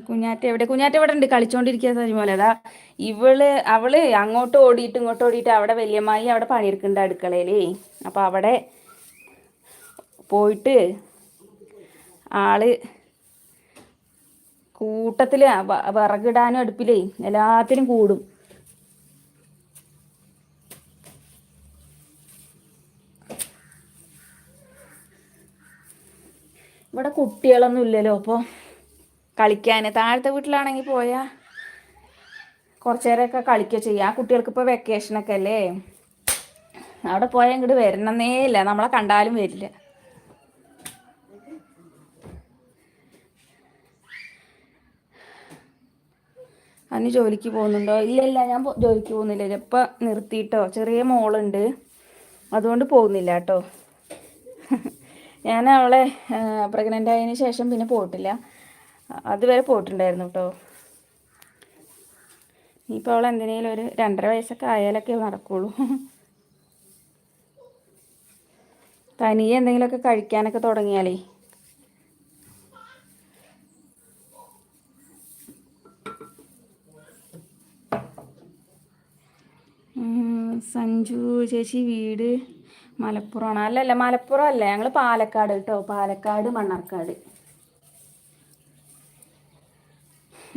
കുഞ്ഞാറ്റ എവിടെ? കുഞ്ഞാറ്റ ഇവിടെ ഉണ്ട് കളിച്ചോണ്ടിരിക്കുക സജിമോലെ. അതാ അവള് അങ്ങോട്ട് ഓടിയിട്ട് ഇങ്ങോട്ട് ഓടിയിട്ട് അവിടെ വലിയമ്മായി അവിടെ പണിയെടുക്കുന്നുണ്ട് അടുക്കളയിലേ. അപ്പം അവിടെ പോയിട്ട് ആള് കൂട്ടത്തിൽ വിറകിടാനും അടുപ്പിലേ എല്ലാത്തിനും കൂടും. ഇവിടെ കുട്ടികളൊന്നും ഇല്ലല്ലോ അപ്പോൾ കളിക്കാൻ. താഴത്തെ വീട്ടിലാണെങ്കിൽ പോയാൽ കുറച്ചു നേരമൊക്കെ കളിക്കുക ചെയ്യുക. ആ കുട്ടികൾക്ക് ഇപ്പോൾ വെക്കേഷനൊക്കെ അല്ലേ. അവിടെ പോയാൽ ഇങ്ങോട്ട് വരണമെന്നേ ഇല്ല, നമ്മളെ കണ്ടാലും വരില്ല. അന്ന് ജോലിക്ക് പോകുന്നുണ്ടോ? ഇല്ല ഞാൻ ജോലിക്ക് പോകുന്നില്ല. ഇപ്പം നിർത്തിയിട്ടോ. ചെറിയ മോളുണ്ട്, അതുകൊണ്ട് പോകുന്നില്ല കേട്ടോ. ഞാൻ അവളെ പ്രഗ്നൻ്റ് ആയതിന് ശേഷം പിന്നെ പോയിട്ടില്ല. അതുവരെ പോയിട്ടുണ്ടായിരുന്നു കേട്ടോ. ഇനിയിപ്പോൾ അവൾ എന്തിനേലും ഒരു 2.5 വയസ്സൊക്കെ ആയാലൊക്കെ നടക്കുകയുള്ളൂ. തനിയെ എന്തെങ്കിലുമൊക്കെ കഴിക്കാനൊക്കെ തുടങ്ങിയാലേ. സഞ്ജു ചേച്ചി വീട് മലപ്പുറമാണ്. അല്ലല്ല മലപ്പുറം അല്ല, ഞങ്ങൾ പാലക്കാട് കേട്ടോ. പാലക്കാട് മണ്ണാർക്കാട്.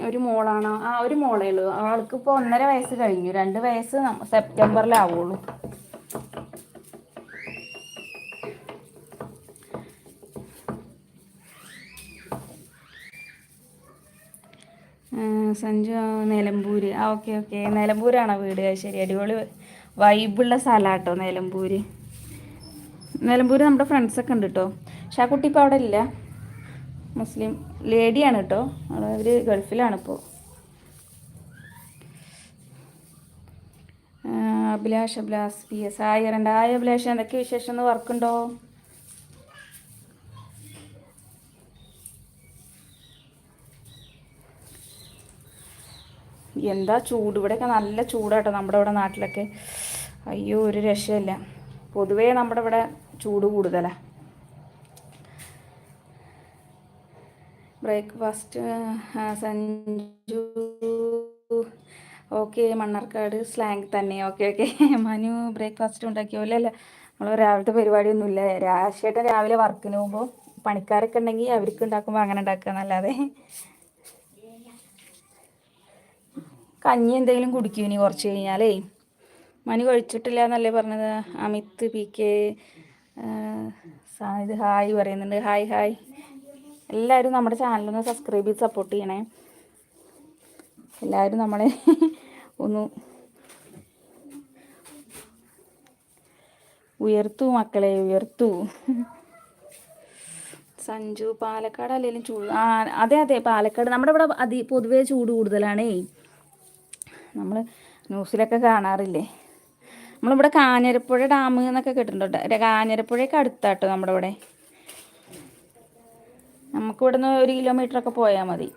ഒരു മോളാണോ? ഒരു മോളേ ഉള്ളൂ. അവൾക്ക് ഇപ്പോൾ 1.5 വയസ്സ് കഴിഞ്ഞു. 2 വയസ്സ് സെപ്റ്റംബറിലാവുള്ളൂ. സഞ്ജു നിലമ്പൂര്. ഓക്കെ നിലമ്പൂരാണോ വീട്? ശരി, അടിപൊളി വൈബുള്ള സ്ഥലമാണ് കേട്ടോ നിലമ്പൂര്. നമ്മുടെ ഫ്രണ്ട്സൊക്കെ ഉണ്ട് കേട്ടോ. പക്ഷെ ആ കുട്ടി ഇപ്പോൾ അവിടെ ഇല്ല. മുസ്ലിം ലേഡിയാണ് കേട്ടോ. അവർ ഗൾഫിലാണിപ്പോൾ. അഭിലാഷ് PS ആയി 2 അഭിലാഷ്. എന്തൊക്കെ വിശേഷം? വർക്കുണ്ടോ? എന്താ ചൂട്! ഇവിടെയൊക്കെ നല്ല ചൂടാട്ടോ നമ്മുടെ ഇവിടെ നാട്ടിലൊക്കെ. അയ്യോ, ഒരു രക്ഷയില്ല. പൊതുവേ നമ്മുടെ ഇവിടെ ചൂട് കൂടുതലാണ്. Breakfast Sanju okay. Mannarkkad slang തന്നെ. ഓക്കെ. മനു ബ്രേക്ക്ഫാസ്റ്റ് ഉണ്ടാക്കിയോ? അല്ല, നമ്മൾ രാവിലത്തെ പരിപാടിയൊന്നുമില്ല. രാശേട്ടൻ രാവിലെ വർക്കിന് പോകുമ്പോൾ പണിക്കാരൊക്കെ ഉണ്ടെങ്കിൽ അവർക്ക് ഉണ്ടാക്കുമ്പോൾ അങ്ങനെ ഉണ്ടാക്കുക എന്നല്ലാതെ. കഞ്ഞി എന്തെങ്കിലും കുടിക്കും ഇനി കുറച്ച് കഴിഞ്ഞാലേ. മനു കഴിച്ചിട്ടില്ല എന്നല്ലേ പറഞ്ഞത്? അമിത് PK ഇത് ഹായ് പറയുന്നുണ്ട്. ഹായ്. എല്ലാവരും നമ്മുടെ ചാനലൊന്ന് സബ്സ്ക്രൈബ് ചെയ്ത് സപ്പോർട്ട് ചെയ്യണേ. എല്ലാവരും നമ്മളെ ഒന്ന് ഉയർത്തു മക്കളെ, ഉയർത്തു. സഞ്ജു പാലക്കാട് അല്ലെങ്കിലും ചൂട്. അതെ പാലക്കാട്. നമ്മുടെ ഇവിടെ പൊതുവേ ചൂട് കൂടുതലാണേ. നമ്മൾ ന്യൂസിലൊക്കെ കാണാറില്ലേ. നമ്മളിവിടെ കാഞ്ഞിരപ്പുഴ ഡാം എന്നൊക്കെ കേട്ടിട്ടുണ്ടോ? കാഞ്ഞിരപ്പുഴയൊക്കെ അടുത്താട്ടോ നമ്മുടെ ഇവിടെ. നമുക്കിവിടെ നിന്ന് 1 കിലോമീറ്ററൊക്കെ പോയാൽ മതി.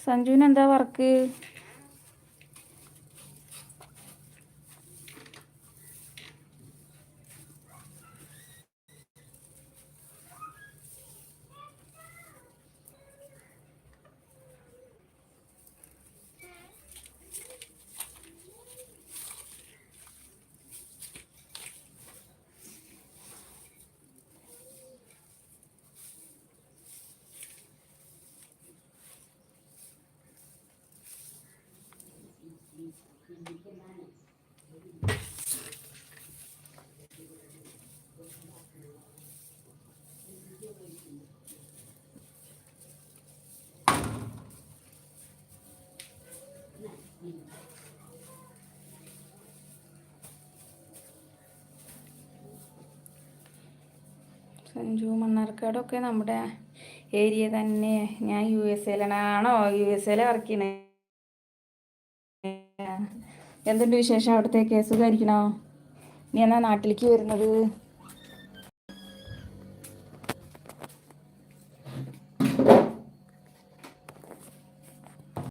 സഞ്ജുവിന് എന്താ വർക്ക്? സഞ്ജു മണ്ണാർക്കാടൊക്കെ നമ്മുടെ ഏരിയ തന്നെ. ഞാൻ USA ആണോ? USA വർക്ക് ചെയ്യണേ. എന്തുണ്ട് വിശേഷം? അവിടുത്തെ കേസുകാരിക്കണോ? നീ എന്നാ നാട്ടിലേക്ക് വരുന്നത്?